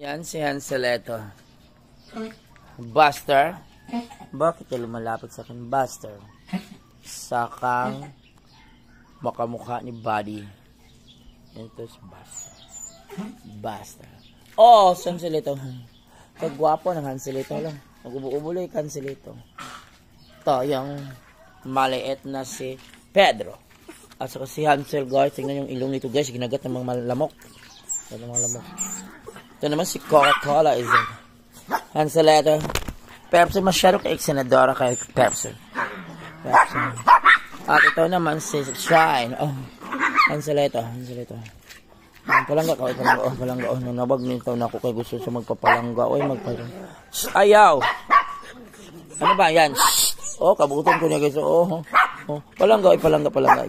Yan si Hanseleto. Buster. Bakit ka lumalapit sa akin, Buster? Sakang makamukha ni Buddy. Ito si Buster. Buster. Oh, si Hanseleto. Kagwapo ng Hanseleto lang. Nag-ubo-ubuloy ka Hanseleto. Ito yung maliit na si Pedro. At saka si Hansel, guys. Tingnan yung ilong nito, guys. Ginagat ng mga lamok. Ito naman si Coca-Cola is it. Hanseleto. Pepsi, masyado kay Senadora kay Pepsi. At ito naman si Shine. Oh, Hanseleto. Palangga ka, palangga. Oh, nanabag nito na ako kay gusto siya magpapalangga. Oy, magpalangga. Ayaw! Ano ba yan? Oh, kabutan ko niya guys. Oh, palangga.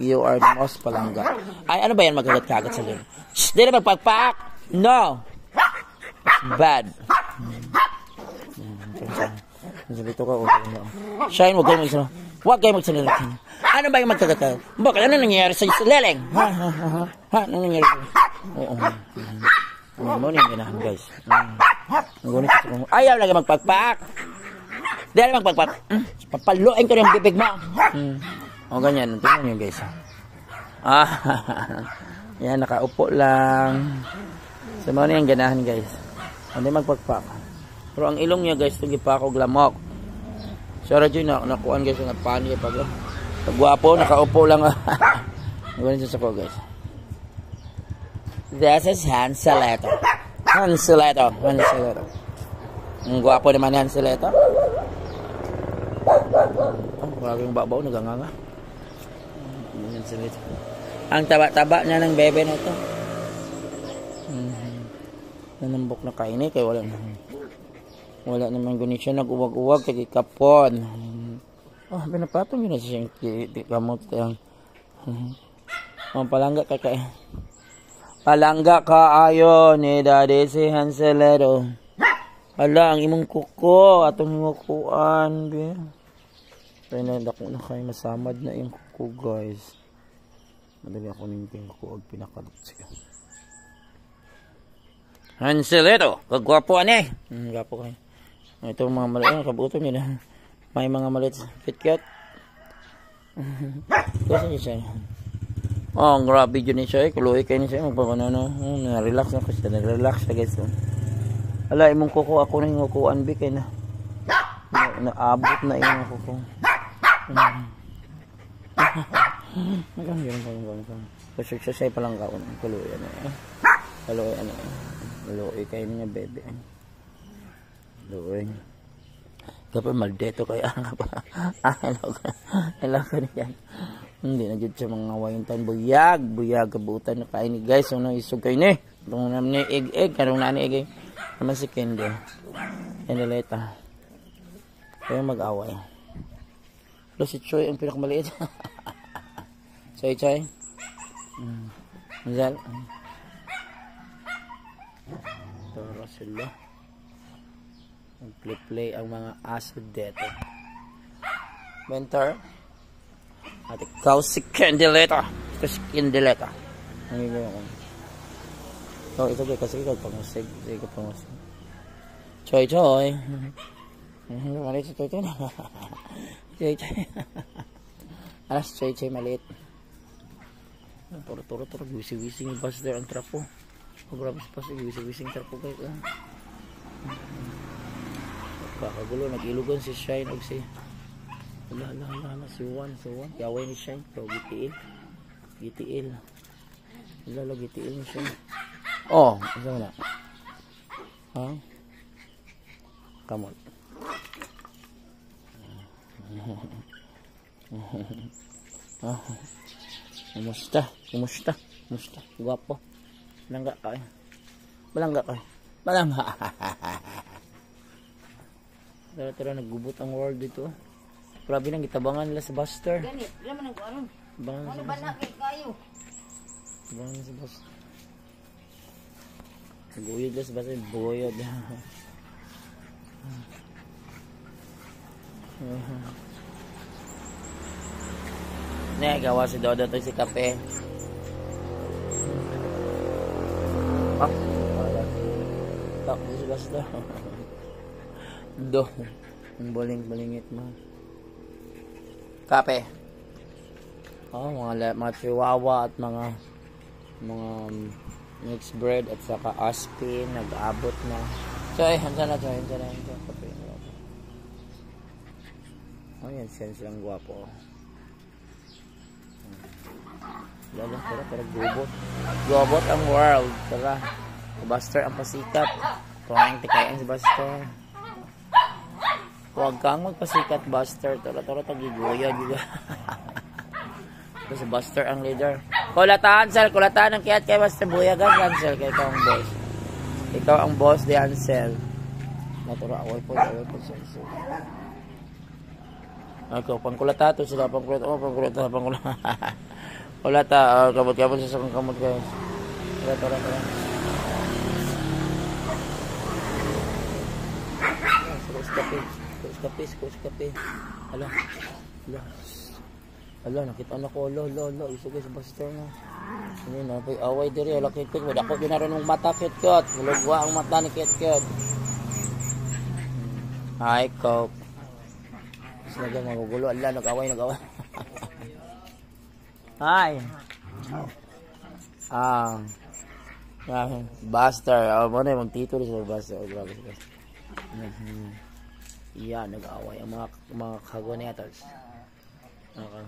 You are the most palangga. Ay, ano ba yan? Magkagat-kagat sa lino. Shh, di na magpagpak! No! It's bad. Dito ka. Shine, huwag kayo magsalita. Ano ba yung magkagat-kagat? Bakit? Ano nangyayari sa leleng? Ha? Ano nangyayari sa oo. Ano yung ginahan guys? Ayaw lagi magpagpak. Dahil magpagpak. Papaluin ko yung bibig mo. O ganyan. Tingnan nyo guys. Yan, nakaupo lang. So mga yung ganahan guys. Hindi magpagpak. Pero ang ilong niya guys, hindi pa ako glamok. Sorry dyan, nakuhaan guys, napaniya pag gwapo, nakaupo lang. Ganyan sa ko guys. This is Hanseleto. Ang gwapo naman ni Hanseleto. Wala yung babaw, naganganga. Hanseleto. Ang taba-taba niya ng bebe na ito. Nanambok na kaini, kaya wala naman ganit siya. Nag-uwag-uwag, kaya kapon. Oh, pinapatong yun na siya yung kamot. Palangga ka kaya. Palangga ka ayon ni Daddy si Hanseleto. Ala, ang imong kuko. Atong himukuan. Kaya nandako na kayo. Masamad na yung kuko guys. Madali ako nyung kuko. Pinakalot siya. Hanseleto. Kagwapuan eh. Gwapo kayo. Ito mga maliit. Kabuto nyo na. May mga maliit. Fit-cut. Kasi niya siya. Oh, ang grabe yun niya siya. Kuloy kayo niya siya. Na-relax na kasi. Na-relax siya guys. Ala, imong kuko. Ako na yung kukuan. Bikay na. Naabot na yung kuko. Kasi siya palang kaon. Kuloy ano eh. Kuloy kayo niya bebe. Kuloy. Kapag maldeto kayo. Alam ka niyan. Hindi na dyan siya mga waintan. Buyag. Kabutan na kain ni guys. Ano isog kayo ni? Itong naman ni egg. Karong na ni egg. Naman si Kendi. Hanseleto. Kaya mag-away. Pero si Choy ang pinakamaliit. Choy. Mazal. Tara sila. Mag-play ang mga aso dito. Mentor. At ikaw si Candeleta. Ano yun? So, ito kasi ikaw pangasig. Choy. Maliit si Choy. Alas Choy maliit. Turo. Wisi-wising yung Buster ang trapo. Grabe si Buster. Wisi-wising trapo kayo. Kakagulo. Nag-ilugan si Shine. Ala, si Juan. Yaway ni Shine. So, gitiil. Lalo, gitiil ni Shine. Oh, isa mo na. Ha? Come on. Kumusta? Guwapo. Balangga ka. Tara, naggubot ang world dito. Grabe nang gitabangan nila sa Buster. Ganit, laman ang ano? Ano ba na kayo? Tabangan nila sa Buster. Buyod nila sa Buster. Buyod. Gawa si Dodo to si kape. Takbo si Buster. Do. Ang baling-balingit mo. Kape. Oh, mga chihuahua at mga mixed breed at saka aspin nag-abot na. So, hansa na. Kape. Oh, yan silang guwapo. Lalo, tara, gubot ang world. Tara, Buster ang pasikat. Tuwang tikayan si Buster. Huwag kang magpasikat, Buster. Tara, tagiguya juga. Ito si Buster ang leader. Kulatahan, Ansel. Kulatahan ng kiyat kay Buster. Buyagan, Ansel. Kaya ikaw ang boss. Ikaw ang boss di Ansel. Natura, away po si Ansel. Ikaw, pangkulata to sila. Pangkulata. Kulata, kamot-kamot sa sakang kamot, guys. Tara. Skos kape. Ala, nakita na ko. Lo. Isa guys, Buster na. Hindi na, pa'y away diri. Ala, Kit-Kit. Wadako din na rin ng mata, Kit-Kit. Malugwa ang mata ni Kit-Kit. Hi, Coke. Kasi na magugulo. Ala, nag-away. Hi. Buster. Ano yung magtito rin sa Buster. Grabe si Buster. Yan, nag-away ang mga kagonetas. Okay.